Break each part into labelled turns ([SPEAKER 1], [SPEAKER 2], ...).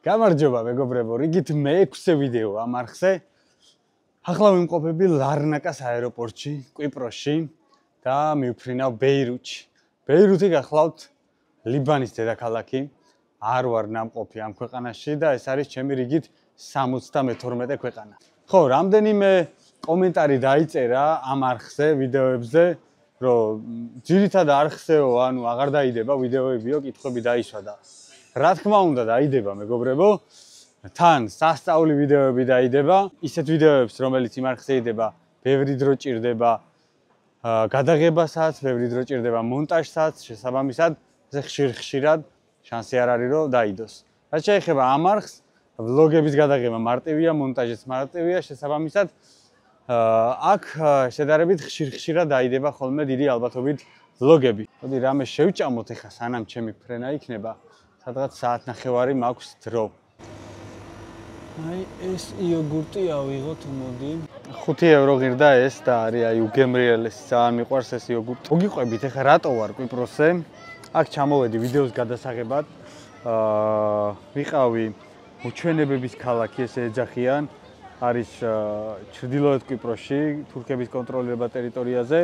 [SPEAKER 1] გამარჯობა მეგობრებო, რიგით მე-6 ვიდეო ამ არხზე. ახლა ვიმყოფები ლარნაკას აეროპორტში, კვიპროსში და მივფრინავ ბეირუთში. ბეირუთი გახლავთ ლიბანის დედაქალაქი. არ ვარ ნამყოფი ამ ქვეყანაში და ეს არის ჩემი რიგით 72 ქვეყანა. ხო, რამდენიმე კომენტარი დაიწერა ამ არხზე, ვიდეოებზე, რომ ძირითად არხზეო, ანუ აღარ დაიდება ვიდეოებიო, კითხვები დაისვა და რა თქმა უნდა დაიდება მეგობრებო, თან სასწაული ვიდეოები დაიდება, ისეთ ვიდეოებს, რომელიც იმ არხზე იდება, ბევრი დრო ჭირდება გადაღებასაც, ბევრი დრო ჭირდება მონტაჟსაც, შესაბამისად, ხშირ-ხშირად შანსი არ არის რომ დაიდოს. რაც შეეხება ამ არხს, ვლოგების გადაღება მარტივია, მონტაჟიც მარტივია, შესაბამისად, აქ შედარებით ხშირ-ხშირად დაიდება ხოლმე დიდი ალბათობით ვლოგები. მოდი რამე შევჭამოთ ეხა სანამ ჩემი ფრენა იქნება. სადღაც საათნახევარი მაქვს დრო. აი ეს იოგურტი ავიღოთ, მოდი. 5 ევრო ღირდა ეს და არის აი უგემრიელესი, ძალიან მიყვარს ეს იოგურტი. მოგიყვებით ეხა რატო ვარ კვიპროსზე? აქ ჩამოვედი ვიდეოს გადასაღებად. ვიყავი მოჩვენებების ქალაქი, ესე ეძახიან. არის ჩრდილოეთ კვიპროსში, თურქების კონტროლირებად ტერიტორიაზე.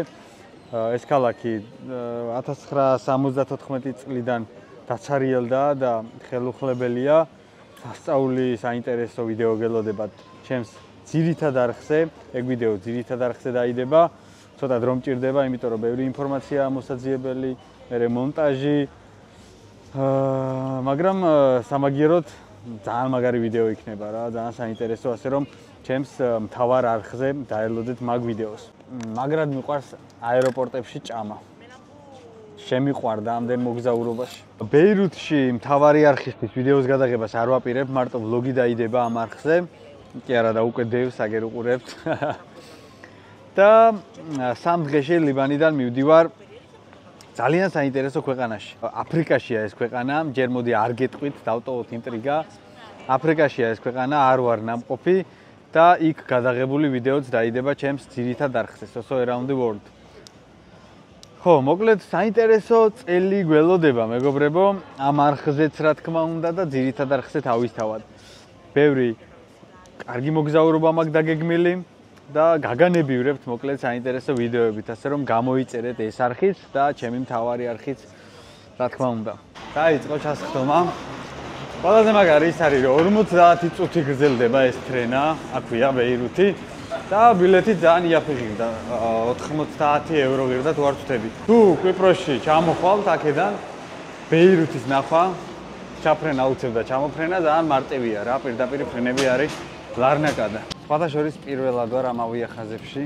[SPEAKER 1] ეს ქალაქი 1974 წლიდან დაცარიელდა და ხელუხლებელია. სასწაული საინტერესო ვიდეო გელოდებათ ჩემს ძირითად არხზე. ეგ ვიდეო ძირითად არხზე დაიდება. ცოტა დრო მჭირდება, იმიტომ რომ ბევრი ინფორმაცია მოსაძიებელი, მერე მონტაჟი. მაგრამ სამაგიეროდ ძალიან მაგარი ვიდეო იქნება რა, ძალიან საინტერესო, ასე რომ ჩემს მთავარ არხზე დაელოდეთ მაგ ვიდეოს. მაგრად მიყვარს აეროპორტებში ჭამა. შემიყვარდა ამდენ მოგზაურობაში. ბეირუთში მთავარი არხისთვის ვიდეოს გადაღებას არ ვაპირებ, მარტო ვლოგი დაიდება ამ არხზე. კი არა და უკვე დევს აგერ უყურებთ. და 3 დღეში ლიბანიდან მივდივარ ძალიან საინტერესო ქვეყანაში. აფრიკაშია ეს ქვეყანა, ჯერ მოდი არ გეტყვით, დავტოვოთ ინტრიგა. აფრიკაშია ეს ქვეყანა, არ ვარ ნამყოფი და იქ გადაღებული ვიდეოც დაიდება ჩემს ძირითად არხზე, SOSO Around the World. ხო, მოკლედ საინტერესო წელი გველოდება, მეგობრებო, ამ არხზეც რა თქმა უნდა და ძირითად არხზე თავისთავად. ბევრი კარგი მოგზაურობა მაქვს დაგეგმილი და გაგანებივრებთ მოკლედ საინტერესო ვიდეოებით, ასე რომ გამოიწერეთ ეს არხიც და ჩემი მთავარი არხიც, რა თქმა უნდა. დაიწყო ჩასხდომა. ყველაზე მაგარი ის არის, რომ 50 წუთი გრძელდება ეს ტრენა, აქვეა ბეირუთი. და ბილეთი ძალიან იაფი ღირდა, 90 ევრო ღირდა თუ არ ვწდები. თუ კვიპროსში ჩამოხვალთ აქედან ბეირუთის ნახვა, ჩაფრენა უცებდა ჩამოფრენა ძალიან მარტივია რა, პირდაპირ ფრენები არის ლარნაკადა. სხვათა შორის პირველად ვარ ამ ავიახაზებში,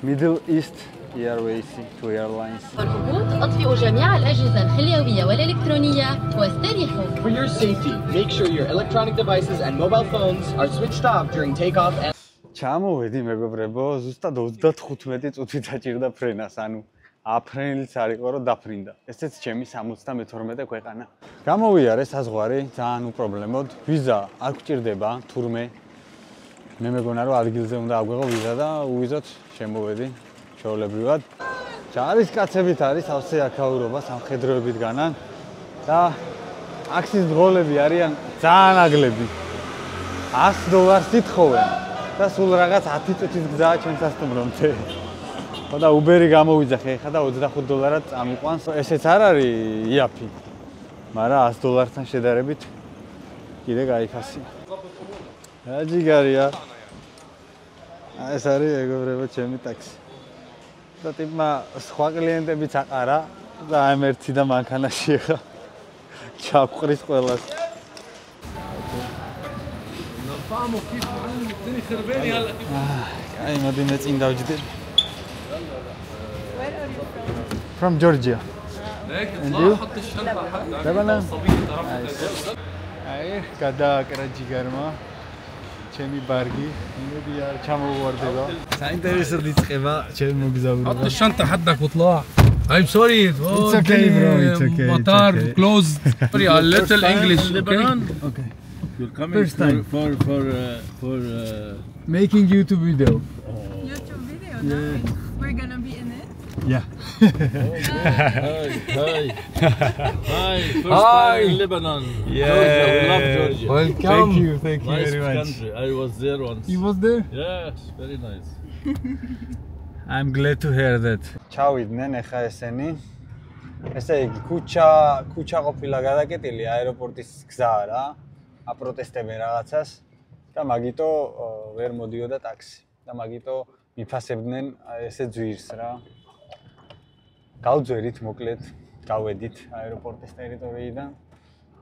[SPEAKER 1] Middle East Airways to Airlines.
[SPEAKER 2] والهبوط أطفئوا جميع الأجهزة الخليوية والإلكترونية واستريحوا.
[SPEAKER 3] For your safety, make sure your electronic devices and mobile phones are switched off during takeoff and
[SPEAKER 1] ჩამოვედი მეგობრებო, ზუსტად 35 წუთი დაჭირდა ფრენას, ანუ აფრენილიც არ იყო რომ დაფრინდა. ესეც ჩემი 72 ქვეყანა. გამოვიარე საზღვარი ძალიან უპრობლემოდ. ვიზა არ გვჭირდება თურმე. მე მეგონა რომ ადგილზე უნდა აგვეღო ვიზა და უვიზოთ შემოვედი ჩვეულებრივად. ჯარისკაცებით არის ავსე აქაურობა სამხედროებით განან და აქსის დღოლები არიან ძალიან აგლები. $100 ითხოვენ. და სულ რაღაც 10 წუთის გზაა ჩემს სასტუმრომდე. ხო და უბერი გამოვიძახე ხა და $25 წამიყვანს. ესეც არ არის იაფი. მაგრამ $100-თან შედარებით კიდე გაიფასია. რა ჯიგარია. ეს არის მეგობრებო ჩემი ტაქსი. და ტიპმა სხვა კლიენტებიც აყარა და ამ ერთი და მანქანაში ხა ჩაფყრის ყველას. აი მოდი მე წინ დავჯდები. From Georgia. აი გადააკრა ჯიგარმა ჩემი ბარგი. იმედი არ ჩამოვარდება. საინტერესო იწყება ჩემი მოგზაურობა.
[SPEAKER 4] حط الشنطة حدك واطلع. I'm sorry.
[SPEAKER 1] It's okay bro, it's okay.
[SPEAKER 4] Motor closed. Sorry, a little English.
[SPEAKER 1] Okay.
[SPEAKER 5] You're coming
[SPEAKER 1] First time.
[SPEAKER 5] for
[SPEAKER 1] Making YouTube video.
[SPEAKER 6] YouTube video,
[SPEAKER 1] Yeah.
[SPEAKER 6] nice. We're gonna be in it.
[SPEAKER 1] Yeah.
[SPEAKER 5] Hi. First time in Lebanon. Georgia. We love Georgia.
[SPEAKER 4] Welcome.
[SPEAKER 1] Thank you
[SPEAKER 5] Nice
[SPEAKER 1] very much.
[SPEAKER 5] country. I was there once.
[SPEAKER 1] You was there?
[SPEAKER 5] Yes, very nice.
[SPEAKER 1] I'm glad to hear that. ჩავიდნენ ახლა ესენი. ესე იგი, ქუჩა ყოფილა გადაკეტილი აეროპორტის გზა რა. აპროტესტებენ რაღაცას და მაგიტო ვერ მოდიოდა ტაქსი. და მაგიტო მიფასებდნენ ესე ძვირს რა. გავძვერით მოკლედ, გავედით აეროპორტის ტერიტორიიდან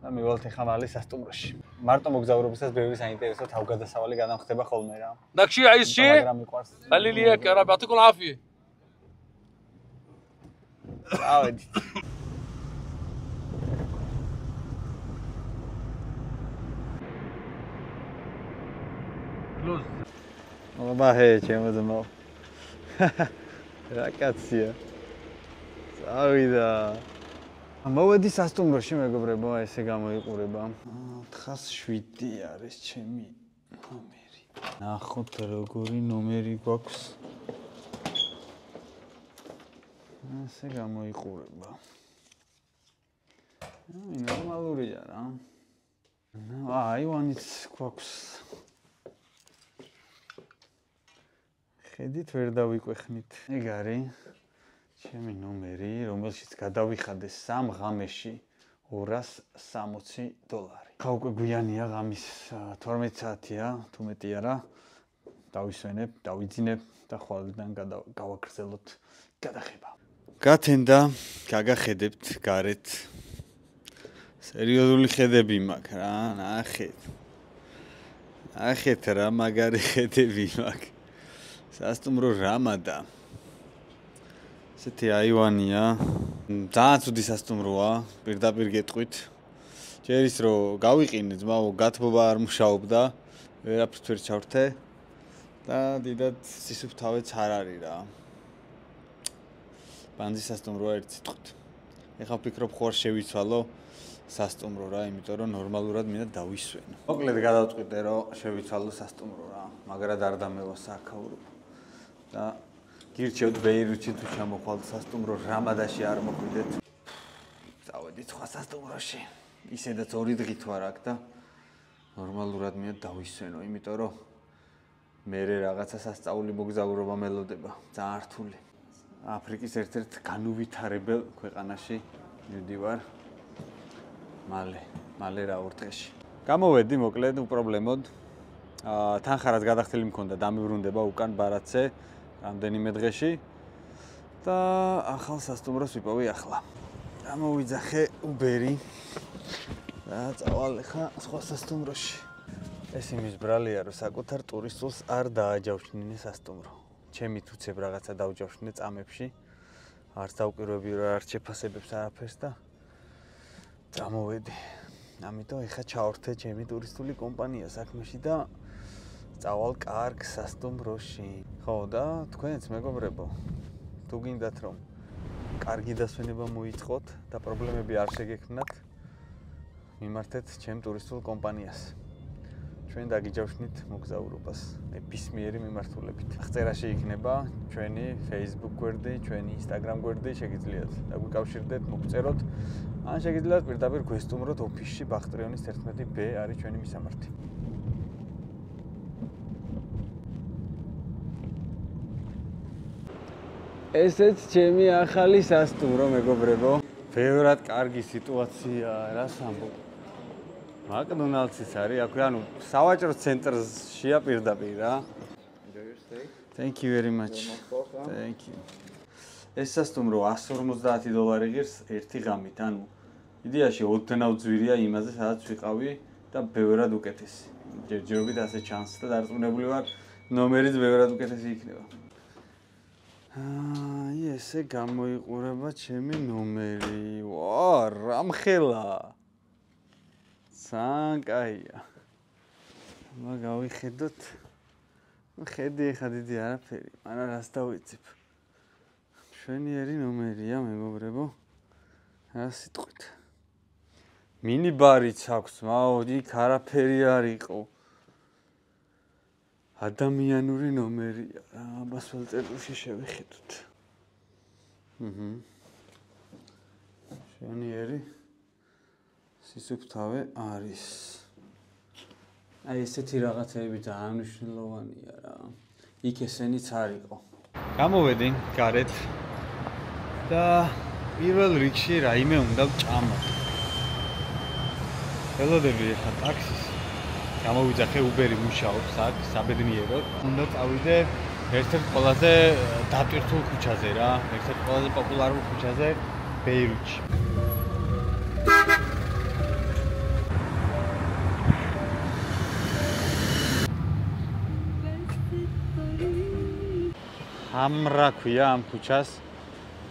[SPEAKER 1] და მივალთ ახლა მალე სასტუმროში. მარტო მოგზაურობისას ბევრი საინტერესო თავგადასავალი განახდება ხოლმე რა.
[SPEAKER 4] داك شيء عايز شيء
[SPEAKER 1] მაგრამ მიყვარს.
[SPEAKER 4] خلي لي اياك يا رب يعطيكم العافيه
[SPEAKER 1] გავედით.
[SPEAKER 4] كلوز
[SPEAKER 1] აბაჰე ჩემო ძმაო. რა კაცია. წავიდა. მოვედი სასტუმროში მეგობრებო, ესე გამოიყურება. 407 არის ჩემი ნომერი. ნახოთ როგორი ნომერი გვაქვს. ესე გამოიყურება. აი ნორმალურია რა. აივანიც გვაქვს. ხედით ვერ დავიკვეხნით. ეგ არის ჩემი ნომერი, რომელშიც გადავიხადე 3 ღამეში $260. ხა უკვე გვიანია ღამის 12 საათია, თუ მეტი არა. დავისვენებ, დავიძინებ და ხვალიდან გავაგრძელოთ გადახება. გათენდა, გაგახედებთ გარეთ. სერიოზული ხედები მაქვს რა, ნახეთ. ნახეთ რა მაგარი ხედები მაქვს. სასტუმრო რამადა. ესეთი აივანია. ძალიან ცუდი სასტუმროა, პირდაპირ გეტყვით. ჯერ ის რომ გავიყინე ძმაო, გათბობა არ მუშაობდა, ვერაფერს ვერ ჩავრთე და დიდად სისუფთავეც არ არის რა. ბანძი სასტუმროა ერთ სიტყვით. ეხლა ვფიქრობ ხوار შევიცვალო სასტუმრო რა, იმიტომ რომ ნორმალურად მინდა დავისვენო. მოკლედ გადავწყვიტე რომ შევიცვალო სასტუმრო რა, მაგრად არ დამევა სააქაურობა. და გირჩევთ ბეირუთში თუ ჩამოხვალთ სასტუმრო რამადაში არ მოხვიდეთ. წავედით სხვა სასტუმროში. ისედაც 2 დღით ვარ აქ და ნორმალურად მინდა დავისვენო, იმიტომ რომ მე რაღაცა სასწაული მოგზაურობა მელოდება, ძალიან რთული. აფრიკის ერთ-ერთ განუვითარებელ ქვეყანაში მივდივარ. მალე რა 2 დღეში. გამოვედი მოკლედ უპრობლემოდ. თანხარაც გადახდილი მქონდა, დამივრუნდება უკან ბარათზე. რამდენიმე დღეში და ახალ სასტუმროს ვიპოვე ახლა. გამოვიძახე უბერი და წავალ ახლა სხვა სასტუმროში. ეს იმის ბრალია, რომ საკუთარ ტურისტულს არ დააჯავშნინე სასტუმრო. ჩემი თუცებ რაღაცა დავჯავშნე წამებში. არც დავკვირვები რა არ შეფასებებს არაფერს და წამოვედი. ამიტომ ახლა ჩავრთე ჩემი ტურისტული კომპანია საქმეში და წავალ კარგ სასტუმროში. ხო და თქვენც მეგობრებო, თუ გინდათ რომ კარგი დასვენება მოიწყოთ და პრობლემები არ შეგექმნათ, მიმართეთ ჩემ ტურისტულ კომპანიას. ჩვენ დაგიჯავშნით მოგზაურობას ნებისმიერი მიმართულებით. აღწერაში იქნება ჩვენი Facebook გვერდი, ჩვენი Instagram გვერდი, შეგიძლიათ დაგვიკავშირდეთ, მოგწეროთ, ან შეგიძლიათ პირდაპირ გვესტუმროთ ოფისში ბახტრიონის 11B არის ჩვენი მისამართი. ესეც ჩემი ახალი სასტუმრო მეგობრებო. ბევრად კარგი სიტუაციაა რა სამბო. მაკდონალდსიც არის, აქვე ანუ სავაჭრო ცენტრშია პირდაპირ რა. Thank you very much. Thank you. ეს სასტუმრო $150 ღირს ერთი ღამით, ანუ იდეაში ოდნავ ძვირია იმაზე, სადაც ვიყავი და ბევრად უკეთესი. ჯერჯერობით ასე ჩანს და დარწმუნებული ვარ, ნომერიც ბევრად უკეთესი იქნება. აი ესე გამოიყურება ჩემი ნომერი. ვა, რამხელა. ძალიან კაია. გავიხედოთ. ხედი ეხა დიდი არაფერი, მაგრამ რას დავიცებ. მშვენიერი ნომერია მეგობრებო. რა სიტყვით. მინიბარიც აქვს, იქ არაფერი არ იყო. ადამიანური ნომერია. ამას ველწერში შევიხედოთ. შენიერი სისუფთავე არის. აი ესეთი რაღაცები ძალიან მნიშვნელოვანია რა. იქ ესენიც არ იყო. გამოვედი გარეთ და პირველ რიგში რაიმე უნდა ვჭამო. ველოდები ახლა ტაქსის. გამოვიძახე Uber-ი მუშაობს აქ საბედნიეროდ. უნდა წავიდე ერთ-ერთ ყველაზე დატვირთულ ქუჩაზე რა, ერთ-ერთ ყველაზე პოპულარულ ქუჩაზე ბეირუთში. ამრა ქვია ამ ქუჩას.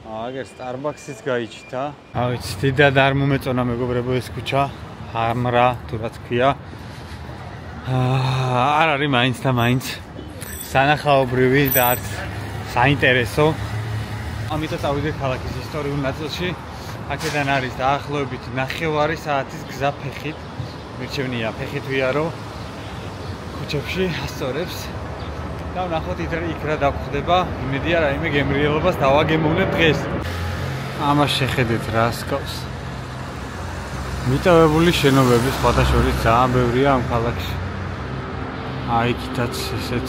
[SPEAKER 1] აგერ Starbucks-იც გაიჩითა. ავიც დიდად არ მომეწონა მეგობრებო ეს ქუჩა. ამრა თუ რაც ქვია. არ არის მაინც და მაინც სანახაობრივი და არც საინტერესო. ამიტომ წავიდე ქალაქის ისტორიულ ნაწილში. აქედან არის დაახლოებით 9 საათის გზა ფეხით. მირჩევნია ფეხით ვიარო ქუჩებში ასწორებს. და ვნახოთ იქ რა დაგვხდება. იმედია რაიმე გემრიელობას დავაგემოვნებ დღეს. ამას შეხედეთ რა სკავს. მიტოვებული შენობები სხვათა შორის ძალიან ბევრია ამ ქალაქში. აი იქითაც ესეც.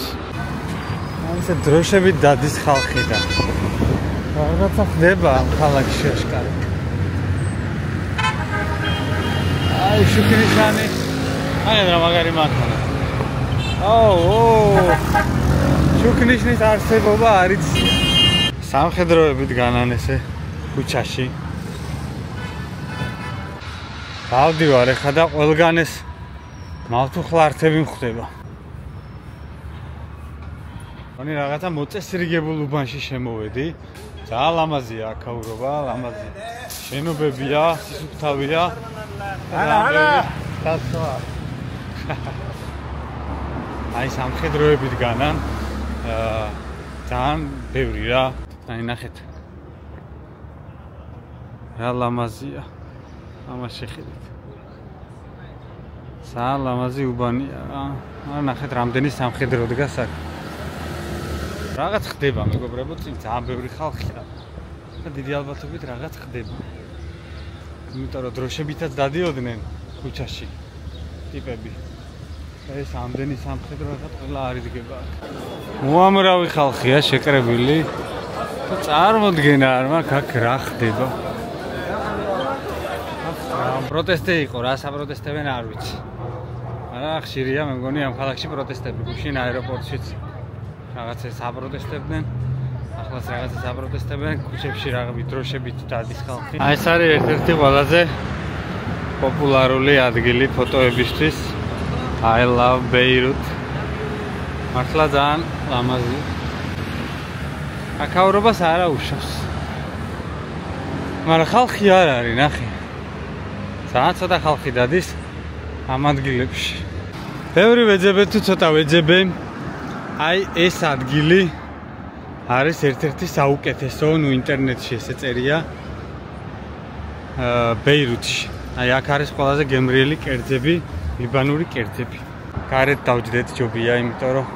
[SPEAKER 1] აი ეს დროშებით დადის ხალხი და რაღაცა ხდება ამ ქალაქში აშკარად. აი შუქრიშანი. აი რა მაგარი მანქანა. შუქრიშნის არსებობა არის სამხედროებით განანესე ქუჩაში. გავდივარ ეხლა და ყველგან ეს მავთუხლართები მხვდება. მანი რაღაცა მოწესრიგებულ უბანში შემოვედი. ძალიან ლამაზია აქაურობა, ლამაზი შენობებია, სისუფთავია. აი სამხედროებით განან ძალიან ბევრი რა. აი ნახეთ. რა ლამაზია. ამას შეხედეთ. ძალიან ლამაზი უბანია რა. არა ნახეთ რამდენი სამხედრო დგას აქ. რაღაც ხდება მეგობრებო, წინ ძალიან ბევრი ხალხია. და დიდი ალბათობით რაღაც ხდება. იმიტომ რომ დროშებითაც დადიოდნენ ქუჩაში ტიპები. ეს ამდენი სამხედრო რაღაც ყველა არიდგება აქ. უამრავი ხალხია შეკრებილი. და წარმოდგენა არ მაქვს აქ რა ხდება. პროტესტი იყო, რა საპროტესტებენ არ ვიცი. არა ხშირია მე მგონი ამ ქალაქში პროტესტები. გუშინ აეროპორტშიც რაღაცა საპროტესტებდნენ. ახლაც რაღაცა საპროტესტებენ, ქუჩებში რაღაც დროშებით დადის ხალხი. აი ეს არის ერთ-ერთი ყველაზე პოპულარული ადგილი ფოტოებისთვის. I love Beirut. მართლა ძალიან ლამაზია. აქაურობას არ აუშავს. მაგრამ ხალხი არ არის, ნახე. ძალიან ცოტა ხალხი დადის ამ ადგილებში. ბევრი ვეძებე თუ ცოტა ვეძებე. აი ეს ადგილი არის ერთ-ერთი საუკეთესო, ნუ ინტერნეტში ესე წერია. ბეირუთში. აი აქ არის ყველაზე გემრიელი კერძები, ლიბანური კერძები. გარეთ დავჯდეთ ჯობია, იმიტომ რომ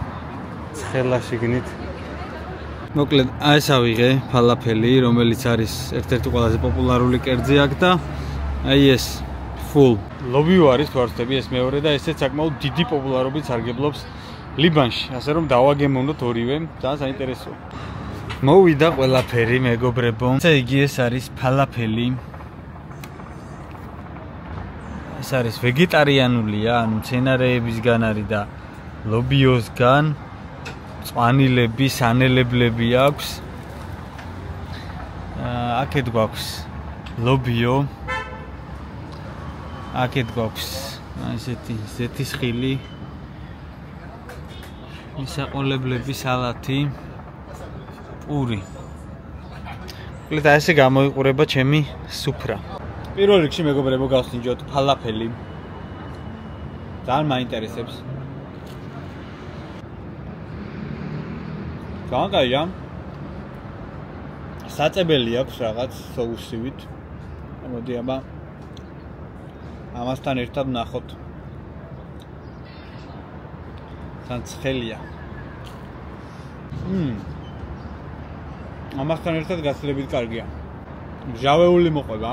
[SPEAKER 1] ცხელა შიგნით. მოკლედ, აი ეს ავიღე ფალაფელი, რომელიც არის ერთ-ერთი ყველაზე პოპულარული კერძი აქ და აი ეს full ლობიო არის თვარცდები ეს მეორე და ესეც საკმაოდ დიდი პოპულარობით სარგებლობს ლიბანში, ასე რომ დავაგემოვნოთ ორივე, ძალიან საინტერესოა. მოვიდა ყველაფერი მეგობრებო. ესე იგი ეს არის ფალაფელი. ეს არის ვეგეტარიანულია, ანუ მცენარეებისგან არის და ლობიოსგან. წვანილები, სანელებლები აქვს. აქეთ გვაქვს ლობიო. აქეთ გვაქვს ესეთი ზეთის ხილი. მისაყოლებლები, სალათი, პური. მოკლედ ესე გამოიყურება ჩემი სუფრა. პირველ რიგში მეგობრებო გავსინჯოთ ფალაფელი. ძალიან მაინტერესებს. განკაია. საწებელი აქვს რაღაც соусივით. მოდი აბა ამასთან ერთად ნახოთ. თან ცხელია. ამასთან ერთად გაცილებით კარგია. მჟავეული მოყვება.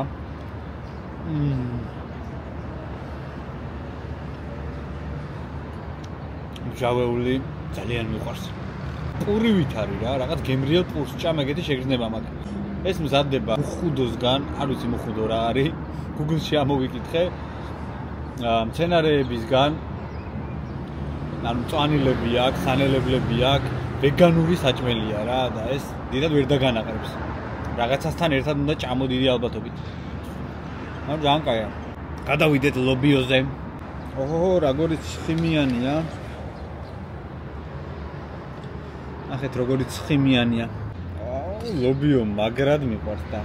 [SPEAKER 1] მჟავეული ძალიან მიყვარს. პურივით არის რა, რაღაც გემრიელ პურს ჭამ ეგეთი შეგრძნება მაგ. ეს მზადდება მუხუდოსგან, არ ვიცი მუხუდო რა არის. Google-ში ამოვიკითხე. მცენარეებისგან ანუ მწვანილები აქვს, სანელებლები აქვს, ვეგანური საჭმელია რა და ეს დიდად ვერ დაგანაყრებს. რაღაცასთან ერთად უნდა ჭამოდიდი ალბათობით. მაგრამ ძალიან კაია. გადავიდეთ ლობიოზე. ოჰო, როგორი ცხიმიანია. ნახეთ როგორი ცხიმიანია. ლობიო მაგრად მიყვარს და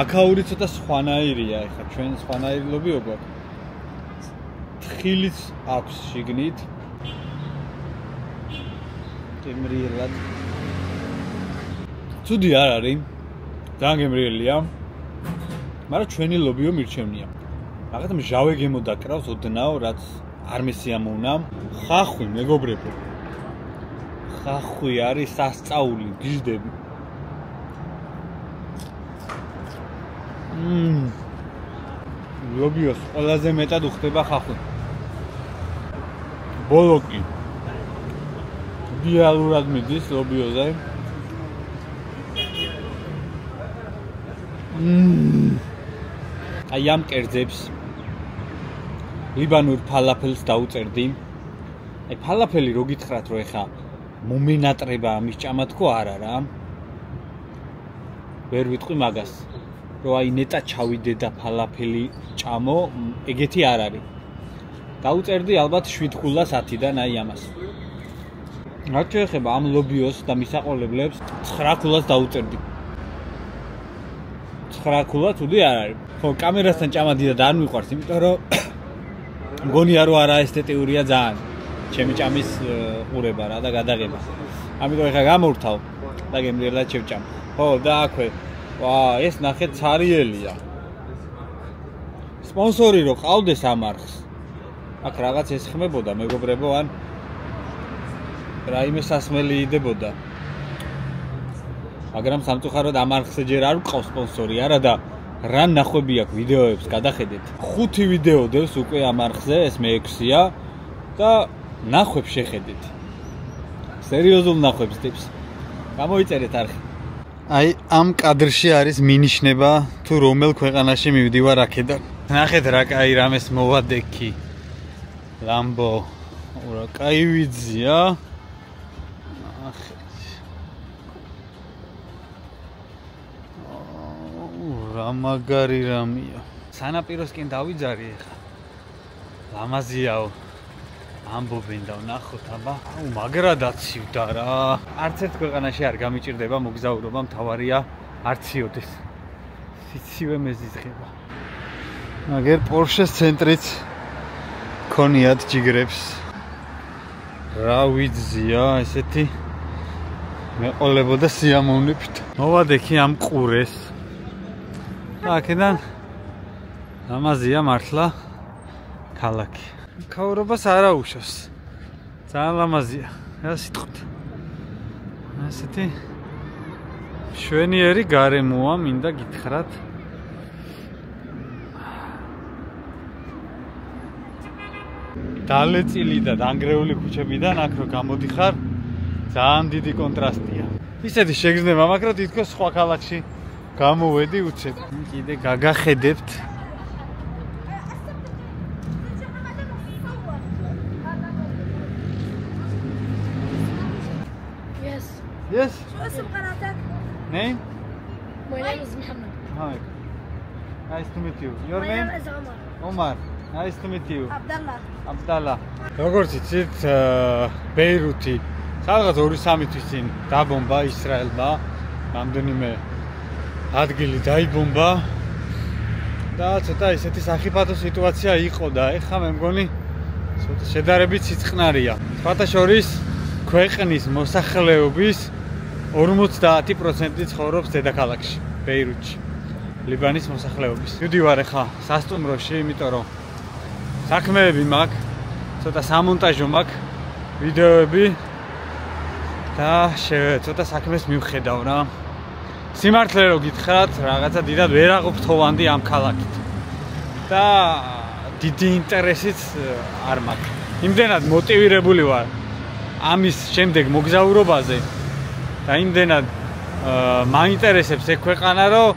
[SPEAKER 1] აქაური ცოტა სხვანაირია, ეხლა ჩვენ სხვანაირი ლობიო გვაქვს. თხილიც აქვს შიგნით. გემრიელად. ცუდი არ არის. ძალიან გემრიელია. მაგრამ ჩვენი ლობიო მირჩევნია. რაღაც მჟავე გემო დაკრავს ოდნავ, რაც არ მესიამოვნა. ხახვი, მეგობრებო. ხახვი არის სასწაული, გიждები. ლობიოს ყველაზე მეტად უხდება ხახვი. ბოლოკი. დიალურად მიდის ლობიოზე. აი ამ კერძებს ლიბანურ ფალაფელს დაუწერდი. აი ფალაფელი რო გითხრათ რომ ეხა მომენატრება ამის ჭამა თქო არა რა. ვერ ვიტყვი მაგას. რომ აი ნეტა ჩავიდე და ფალაფელი ჭამო, ეგეთი არ არის. დაუწერდი ალბათ 7 ქულას 10-დან აი ამას. რაც შეეხება ამ ლობიოს და მისაყოლებლებს 9 ქულას დაუწერდი. 9 ქულა თუდი არ არის. ხო, კამერასთან ჭამა დიდად არ მიყვარს, იმიტომ რომ მგონია რომ არაესთეტიურია ძალიან. ჩემი ჭამის ყურება რა და გადაღება. ამიტომ ეხლა გამორთავ და გემრიელად შევჭამ. ხო, და აქვე ვა, ეს ნახეთ ცარიელია. სპონსორი რო ყავდეს ამ არხს. აქ რაღაც ესხმებოდა მეგობრებო ან რაიმე სასმელი იდებოდა. მაგრამ სამწუხაროდ ამ არხზე ჯერ არ ვყავს სპონსორი, არა და რა ნახვები აქვს ვიდეოებს გადახედეთ. 5 ვიდეო დევს უკვე ამ არხზე, ეს მე-6-ია და ნახვებს შეხედეთ. სერიოზულ ნახვებს დევს. გამოიწერეთ არხი. აი ამ კადრში არის მინიშნება თუ რომელ ქვეყანაში მივდივარ აქედან. ნახეთ რა კაი რამეს მოვადექი. ლამბო. რა კაი ვიძია. ნახეთ. რა მაგარი რამია. სანაპიროსკენ დავიძარი ახლა. ლამაზიაო. ამბობენ და ვნახოთ აბა. აუ მაგრადაც ცივდა რა. არც ერთ ქვეყანაში არ გამიჭირდება მოგზაურობა, მთავარია არ ციოდეს. სიცივე მეზიზღება. მაგერ პორშეს ცენტრიც ქონიათ ჯიგრებს. რა ვიძია ესეთი მეყოლებოდა სიამოვნებით. მოვადექი ამ ყურეს. აქედან ლამაზია მართლა ქალაქი. ქაურობას არა უშავს. ძალიან ლამაზია. რა სიტყვით. ასეთი შვენიერი გარემოა, მინდა გითხრათ. დალეწილი და დანგრეული ქუჩებიდან აქ რო გამოდიხარ, ძალიან დიდი კონტრასტია. ისეთი შეგრძნება მაქვს, რომ თითქოს სხვა ქალაქში გამოვედი უცებ. კიდე გაგახედებთ. Yes.
[SPEAKER 6] شو اسم قناتك؟
[SPEAKER 1] Name?
[SPEAKER 6] My name is Muhammad.
[SPEAKER 1] Hi. Nice to meet you. Your
[SPEAKER 6] My
[SPEAKER 1] name?
[SPEAKER 6] name is Omar.
[SPEAKER 1] Omar. Nice to meet you.
[SPEAKER 6] Abdullah.
[SPEAKER 1] Abdallah. როგორც იცით, ბეირუთი სადღაც 2-3 თვის წინ დაბომბა ისრაელმა. რამდენიმე ადგილი დაიბომბა. და ცოტა ისეთი სახიფათო სიტუაცია იყო და ეხლა მე მგონი ცოტა შედარებით სიწყნარია. სხვათა შორის ქვეყნის მოსახლეობის 50% ცხოვრობს დედაქალაქში, ბეირუთში. ლიბანის მოსახლეობის. მივდივარ ახლა სასტუმროში, იმიტომ რომ საქმეები მაქვს, ცოტა სამონტაჟო მაქვს, ვიდეოები და ცოტა საქმეს მივხედავ რა. სიმართლე რო გითხრათ, რაღაცა დიდად ვერ აღვფთოვანდი ამ ქალაქით. და დიდი ინტერესიც არ მაქვს. იმდენად მოტივირებული ვარ ამის შემდეგ მოგზაურობაზე და იმდენად მაინტერესებს ეს ქვეყანა, რომ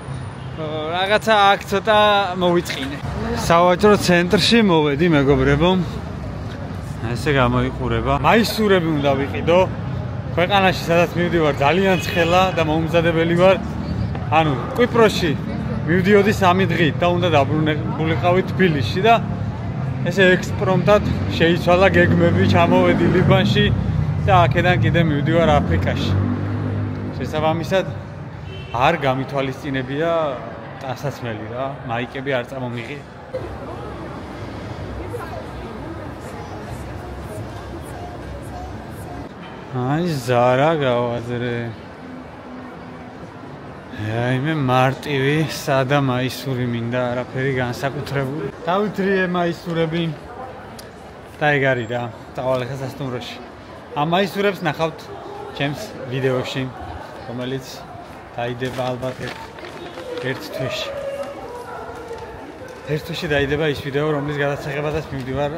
[SPEAKER 1] რაღაცა აქ ცოტა მოვიწყინე. სავაჭრო ცენტრში მოვედი, მეგობრებო. ესე გამოიყურება. მაისურები უნდა ვიყიდო. ქვეყანაში სადაც მივდივარ ძალიან ცხელა და მომზადებელი ვარ. ანუ კვიპროსში მივდიოდი 3 დღით და უნდა დაბრუნებულიყავი თბილისში და ესე ექსპრომტად შეიცვალა გეგმები, ჩამოვედი ლიბანში და აქედან კიდე მივდივარ აფრიკაში. შესაბამისად არ გამითვალისწინებია ტანსაცმელი რა, მაიკები არ წამომიღი. აი ზარა გავაძრე. აი მე მარტივი, სადა მაისური მინდა, არაფერი განსაკუთრებული. დავითრიე მაისურები და ეგ არის რა, წავალ ხა სასტუმროში. ამ მაისურებს ნახავთ ჩემს ვიდეოში, რომელიც დაიდება ალბათ ერთ თვეში. ერთ თვეში დაიდება ის ვიდეო, რომლის გადასაღებადაც მივდივარ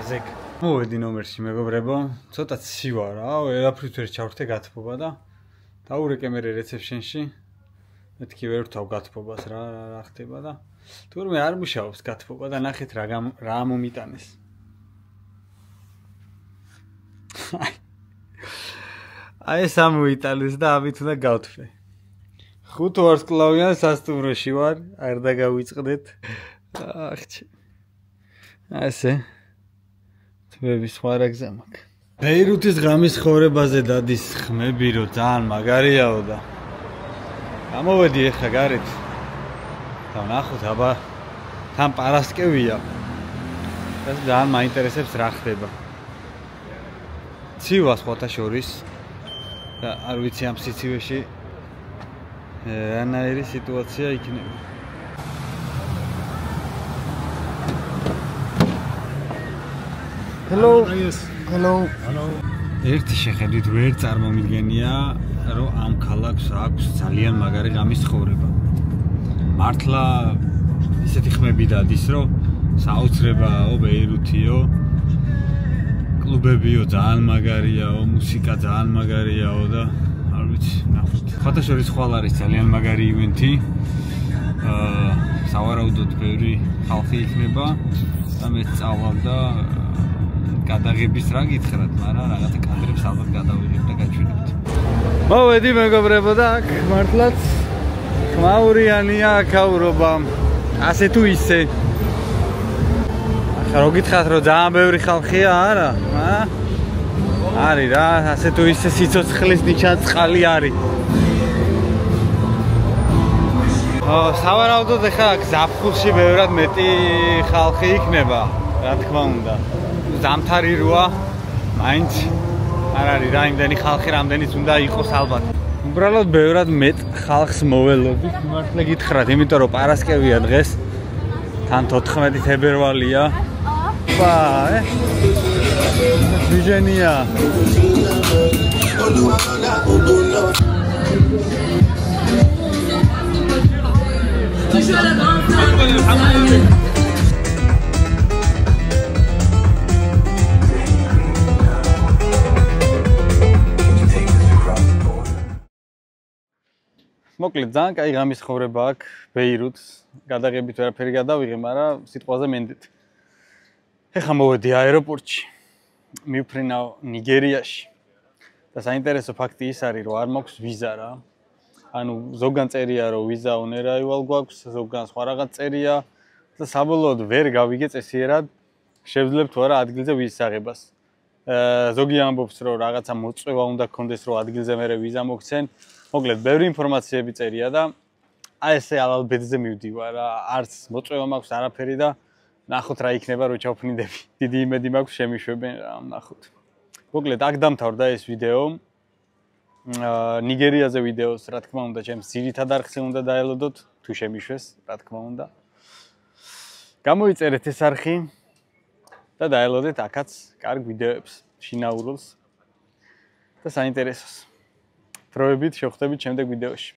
[SPEAKER 1] ზეგ. მოვედი ნომერში, მეგობრებო, ცოტა ცივა რა, ვერაფრით ვერ ჩავრთე გათბობა და დაურეკე მე რეცეპშენში. მეთქი ვერ ვთავ გათბობას რა ხდება და თურმე არ მუშაობს გათბობა და ნახეთ რა მომიტანეს. აი ეს ამოიტანეს და ამით უნდა გავთვლე. 5 ვარსკვლავიან სასტუმროში ვარ, არ დაგავიწყდეთ. ახჩი. ასე. თვეების სხვა რა გზა მაქვს. ბეირუთის ღამის ხოვრებაზე დადის ხმები, რომ ძალიან მაგარიაო და გამოვედი ეხლა გარეთ. და ნახოთ, აბა თან პარასკევია. ეს ძალიან მაინტერესებს რა ხდება. ცივა სხვათა შორის და არ ვიცი ამ სიცივეში რანაირი სიტუაცია იქნება. Hello. Hello. ერთი შეხედვით ვერ წარმომიდგენია, რომ ამ ქალაქს აქვს ძალიან მაგარი ღამის ცხოვრება. მართლა ისეთი ხმები დადის, რომ საოცრებაო, ბეირუთიო, კლუბებიო ძალიან მაგარიაო, მუსიკა ძალიან მაგარიაო და არ ვიცი, ნახოთ. სხვათა შორის ხვალ არის ძალიან მაგარი ივენთი. სავარაუდოდ ბევრი ხალხი იქნება და მეც წავალ და გადაღების რა გითხრათ, მაგრამ რაღაცა კადრებს ალბათ გადავიღებ და გაჩვენებთ. მოვედი მეგობრებო და აქ მართლაც ხმაურიანია აქაურობა. ასე თუ ისე. ახლა რო გითხრათ, რომ ძალიან ბევრი ხალხია, არა? არის რა, ასე თუ ისე სიცოცხლის ნიჩანწყალი არის. სავარაუდოდ ახლა აქ ზაფხულში ბევრად მეტი ხალხი იქნება, რა თქმა უნდა. ზამთარი როა, მაინც არ არის რა იმდენი ხალხი, რამდენიც უნდა იყოს ალბათ. უბრალოდ ბევრად მეტ ხალხს მოველოდით, მართლა გითხრათ, იმიტომ რომ პარასკევია დღეს, თან 14 თებერვალია. ვა, ვიჟენია. მოკლედ ძალიან კაი ღამის ხოვრება აქ ბეირუთს. გადაღებით ვერაფერი გადავიღე, მაგრამ სიტყვაზე მენდით. ეხლა მოვედი აეროპორტში. მივფრინავ ნიგერიაში. და საინტერესო ფაქტი ის არის, რომ არ მაქვს ვიზა რა. ანუ ზოგან წერია, რომ ვიზა on arrival გვაქვს, ზოგან სხვა რაღაც წერია და საბოლოოდ ვერ გავიგე წესიერად შევძლებთ თუ არა ადგილზე ვიზის აღებას. ზოგი ამბობს, რომ რაღაცა მოწვევა უნდა გქონდეს, რომ ადგილზე მერე ვიზა მოგცენ. მოკლედ, ბევრი ინფორმაციები წერია და აი ესე ალალბედზე მივდივარ რა. არც მოწვევა მაქვს არაფერი და ნახოთ რა იქნება, რო ჩავფრინდები. დიდი იმედი მაქვს შემიშვებენ რა, ნახოთ. მოკლედ, აქ დამთავრდა ეს ვიდეო. ნიგერიაზე ვიდეოს, რა თქმა უნდა, ჩემს ძირითად არხზე უნდა დაელოდოთ, თუ შემიშვეს, რა თქმა უნდა. გამოიწერეთ ეს არხი და დაელოდეთ აქაც კარგ ვიდეოებს, შინაურულს და საინტერესოს. პროებით შევხვდებით შემდეგ ვიდეოში.